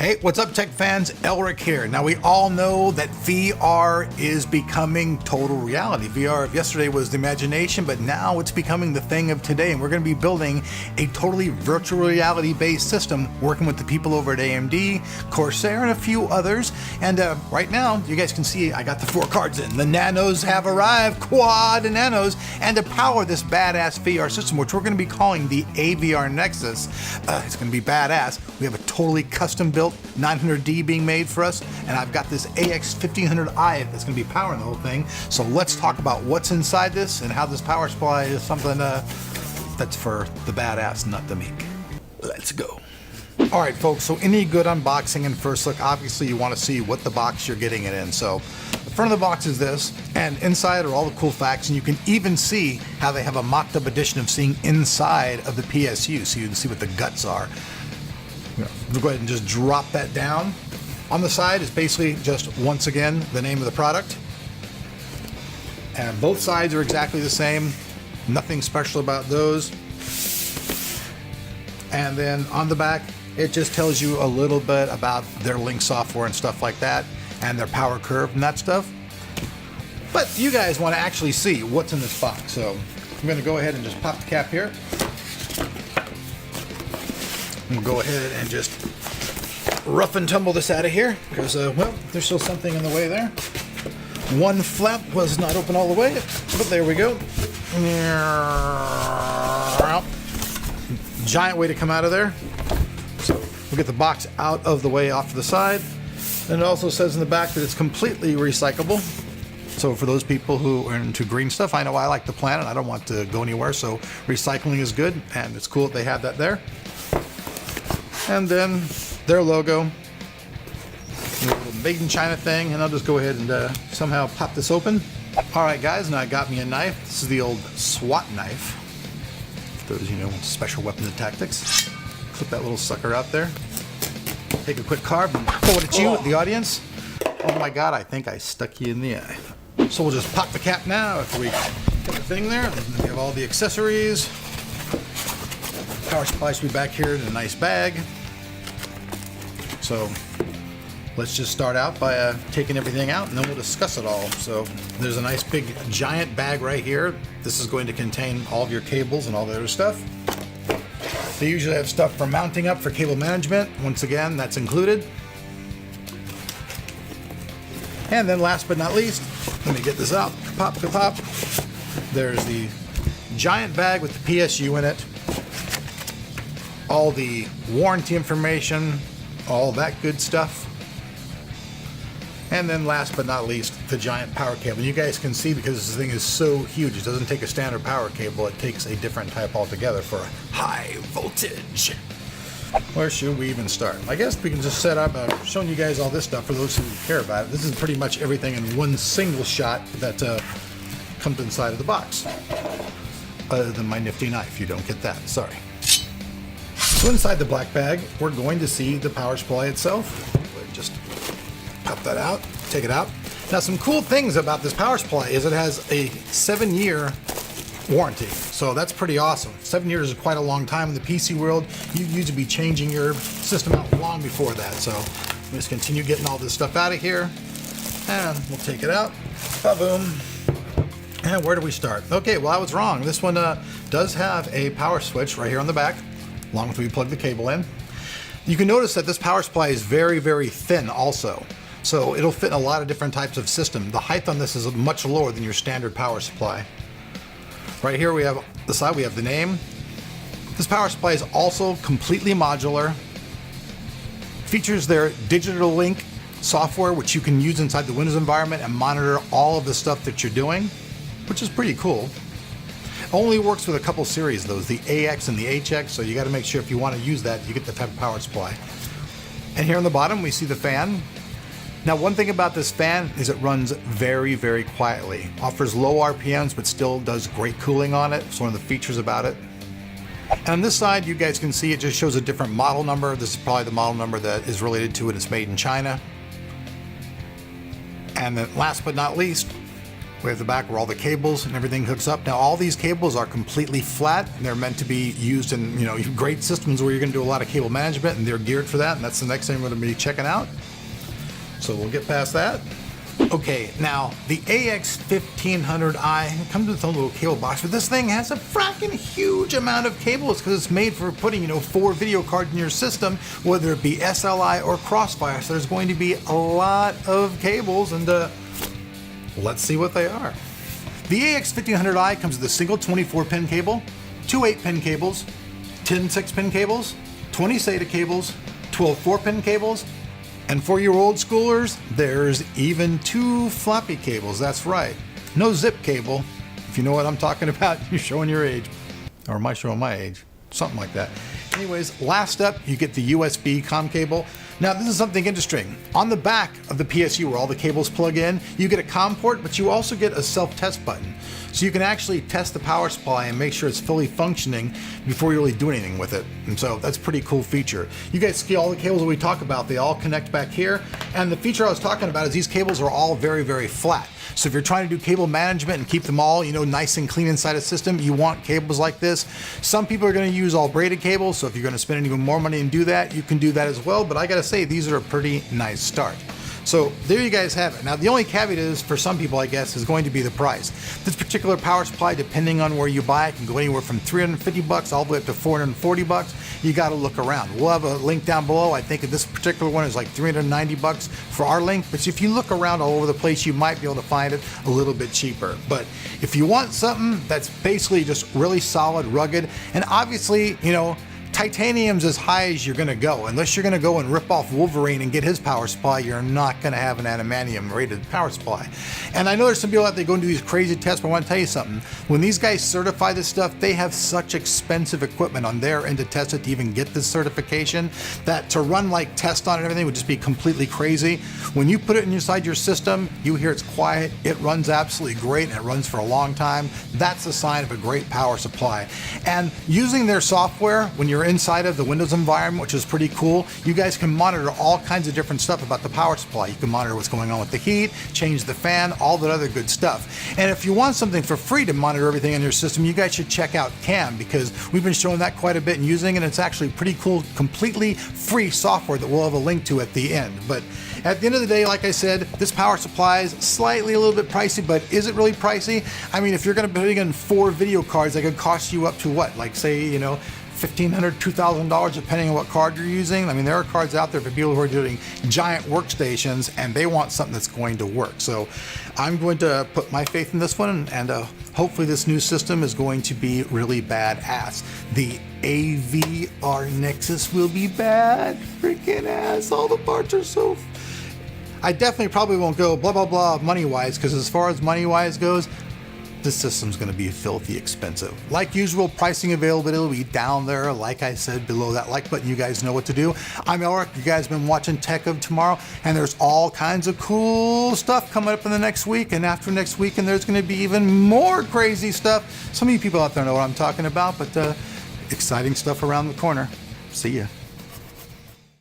Hey, what's up tech fans? Elric here. Now we all know that VR is becoming total reality. VR of yesterday was the imagination, but now it's becoming the thing of today, and we're going to be building a totally virtual reality based system working with the people over at AMD, Corsair, and a few others. And right now, you guys can see I got the 4 cards in. The Nanos have arrived, quad Nanos, and to power this badass VR system, which we're going to be calling the AVR Nexus, it's going to be badass. We have a totally custom built 900D being made for us, and I've got this AX1500i that's going to be powering the whole thing. So let's talk about what's inside this and how this power supply is something that's for the badass, not the meek. Let's go. All right, folks, so any good unboxing and first look, obviously you want to see what the box you're getting it in. So the front of the box is this, and inside are all the cool facts, and you can even see how they have a mocked up edition of seeing inside of the PSU, so you can see what the guts are. We'll go ahead and just drop that down. On the side is basically just, once again, the name of the product. And both sides are exactly the same. Nothing special about those. And then on the back, it just tells you a little bit about their link software and stuff like that, and their power curve and that stuff. But you guys want to actually see what's in this box. So I'm going to go ahead and just pop the cap here. We'll go ahead and just rough and tumble this out of here because, well, there's still something in the way there. One flap was not open all the way, but there we go. Giant way to come out of there. So we'll get the box out of the way off to the side. And it also says in the back that it's completely recyclable. So for those people who are into green stuff, I know I like the planet. I don't want to go anywhere, so recycling is good, and it's cool that they have that there. And then their logo, the little made in China thing, and I'll just go ahead and somehow pop this open. All right, guys, now I got me a knife. This is the old SWAT knife. For those, special weapons and tactics. Clip that little sucker out there. Take a quick carve and throw it at you, the audience. Oh my God, I think I stuck you in the eye. So we'll just pop the cap now after we put the thing there. And then we have all the accessories. Power supply should be back here in a nice bag. So let's just start out by taking everything out, and then we'll discuss it all. So there's a nice big giant bag right here. This is going to contain all of your cables and all the other stuff. They usually have stuff for mounting up for cable management. Once again, that's included. And then last but not least, let me get this out. Pop, pop. There's the giant bag with the PSU in it. All the warranty information, all that good stuff. And then last but not least, the giant power cable. And you guys can see, because this thing is so huge, it doesn't take a standard power cable, it takes a different type altogether for high voltage. Where should we even start? I guess we can just set up showing you guys all this stuff for those who care about it. This is pretty much everything in one single shot that comes inside of the box. Other than my nifty knife, you don't get that, sorry. So inside the black bag, we're going to see the power supply itself. Just pop that out, take it out. Now, some cool things about this power supply is it has a 7-year warranty. So that's pretty awesome. 7 years is quite a long time in the PC world. You usually be changing your system out long before that. So we'll just continue getting all this stuff out of here. And we'll take it out. Ba-boom. And where do we start? Okay, well, I was wrong. This one does have a power switch right here on the back, along with where you plug the cable in. You can notice that this power supply is very, very thin also. So it'll fit in a lot of different types of system. The height on this is much lower than your standard power supply. Right here we have the side, we have the name. This power supply is also completely modular. Features their digital link software, which you can use inside the Windows environment and monitor all of the stuff that you're doing, which is pretty cool. Only works with a couple series, those, the AX and the HX, so you got to make sure if you want to use that, you get the type of power supply. And here on the bottom, we see the fan. Now, one thing about this fan is it runs very, very quietly. Offers low RPMs, but still does great cooling on it. It's one of the features about it. And on this side, you guys can see it just shows a different model number. This is probably the model number that is related to it. It's made in China. And then last but not least, We have the back where all the cables and everything hooks up. Now all these cables are completely flat, and they're meant to be used in, you know, great systems where you're going to do a lot of cable management, and they're geared for that, and that's the next thing we're going to be checking out. So we'll get past that. Okay, now the AX1500i comes with its own little cable box, but this thing has a fracking huge amount of cables because it's made for putting, you know, 4 video cards in your system, whether it be SLI or Crossfire. So there's going to be a lot of cables, and let's see what they are. The AX1500i comes with a single 24-pin cable, 2 8-pin cables, 10 6-pin cables, 20 SATA cables, 12 4-pin cables, and for your old schoolers, there's even 2 floppy cables. That's right. No zip cable. If you know what I'm talking about, you're showing your age. Or am I showing my age? Something like that. Anyways, last up, you get the USB COM cable. Now, this is something interesting. On the back of the PSU, where all the cables plug in, you get a COM port, but you also get a self-test button. So you can actually test the power supply and make sure it's fully functioning before you really do anything with it. And so that's a pretty cool feature. You guys see all the cables that we talk about, they all connect back here. And the feature I was talking about is these cables are all very, very flat. So if you're trying to do cable management and keep them all, you know, nice and clean inside a system, you want cables like this. Some people are going to use all braided cables, so if you're going to spend even more money and do that, you can do that as well. But I got to say, these are a pretty nice start. So there you guys have it. Now the only caveat is, for some people I guess, is going to be the price. This particular power supply, depending on where you buy it, can go anywhere from $350 all the way up to $440. You got to look around. We'll have a link down below. I think this particular one is like $390 for our link, but if you look around all over the place, you might be able to find it a little bit cheaper. But if you want something that's basically just really solid, rugged, and obviously, you know, titanium's as high as you're going to go. Unless you're going to go and rip off Wolverine and get his power supply, you're not going to have an adamantium rated power supply. And I know there's some people out there going to do these crazy tests, but I want to tell you something. When these guys certify this stuff, they have such expensive equipment on their end to test it to even get this certification, that to run like tests on it and everything would just be completely crazy. When you put it inside your system, you hear it's quiet, it runs absolutely great, and it runs for a long time. That's a sign of a great power supply. And using their software, when you're inside of the Windows environment, which is pretty cool, you guys can monitor all kinds of different stuff about the power supply. You can monitor what's going on with the heat, change the fan, all that other good stuff. And if you want something for free to monitor everything in your system, you guys should check out CAM, because we've been showing that quite a bit and using it, and it's actually pretty cool, completely free software that we'll have a link to at the end. But at the end of the day, like I said, this power supply is slightly a little bit pricey, but is it really pricey? I mean, if you're going to be putting in 4 video cards, that could cost you up to what? Like, say, you know, $1,500, $2,000, depending on what card you're using. I mean, there are cards out there for people who are doing giant workstations and they want something that's going to work. So I'm going to put my faith in this one, and hopefully this new system is going to be really badass. The AVR Nexus will be bad freaking ass. All the parts are so... I definitely probably won't go blah, blah, blah money-wise, because as far as money-wise goes, this system's going to be filthy expensive. Like usual, pricing availability will be down there, like I said, below that like button. You guys know what to do. I'm Elric. You guys have been watching Tech of Tomorrow, and there's all kinds of cool stuff coming up in the next week, and after next week, and there's going to be even more crazy stuff. Some of you people out there know what I'm talking about, but exciting stuff around the corner. See ya.